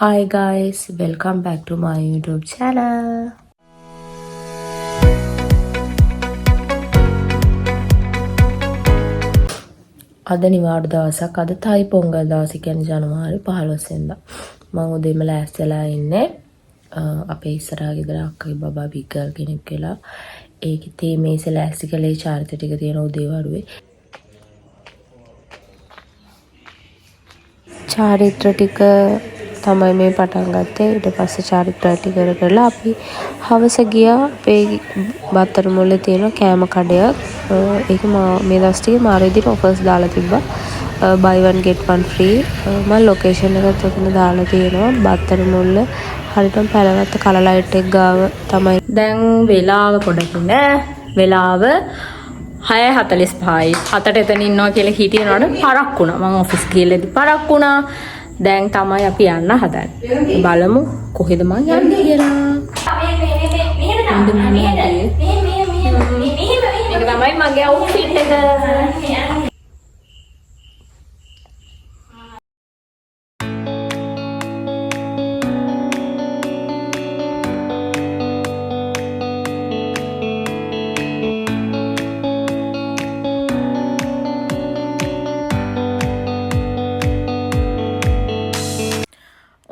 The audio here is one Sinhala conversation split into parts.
Hi guys, welcome back to my YouTube channel. අද නිවාඩු දවසක්. අද තයි පොංගල් දවස කියන්නේ ජනවාරි 15 වෙනිදා. මම උදේම ලෑස්තිලා ඉන්නේ. අපේ ඉස්සරහා ගෙදර අක්කගේ බබා බිග්ගල් කෙනෙක් වෙලා. ඒකේ තේ මේසේ ලෑස්ති කළේ චාරිත්‍ර ටික තියෙන උදේ වරුවේ. චාරිත්‍ර ටික තමයි මේ පටන් ගත්තේ. ඊට පස්සේ චාරිත්‍ර ටික කරලා අපි හවස ගියා. අපේ බත්තර මුල්ලේ තියෙන කෑම කඩයක්. ඒක මේ දවස් ටිකේ මාර විදිහට ඔෆර්ස් දාලා තිබ්බා. buy one get one free. මම ලොකේෂන් එකත් ඔතන දාලා තියෙනවා. බත්තර මුල්ල හරියටම පැලගත්ත කල ලයිට් එක ගාව තමයි. දැන් වෙලාව පොඩකින් වෙලාව 6:45යි. 7ට එතන ඉන්නවා කියලා හිටියනකොට පරක් වුණා. මම ඔෆිස් ගිහලා පරක් වුණා. දැන් තමයි අපි යන්න හදන්නේ. බලමු කොහෙද මං යන්නේ කියලා. මේක තමයි මගේ අවුට්ෆිට් එක.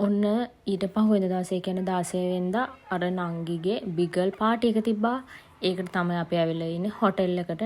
ඔන්න ඊට පහුවෙන දවසේ කියන්නේ 16 වෙනිදා අර නංගිගේ බිගල් පාටි එක තිබ්බා. ඒකට තමයි අපි ඇවිල්ලා ඉන්නේ හොටෙල් එකට.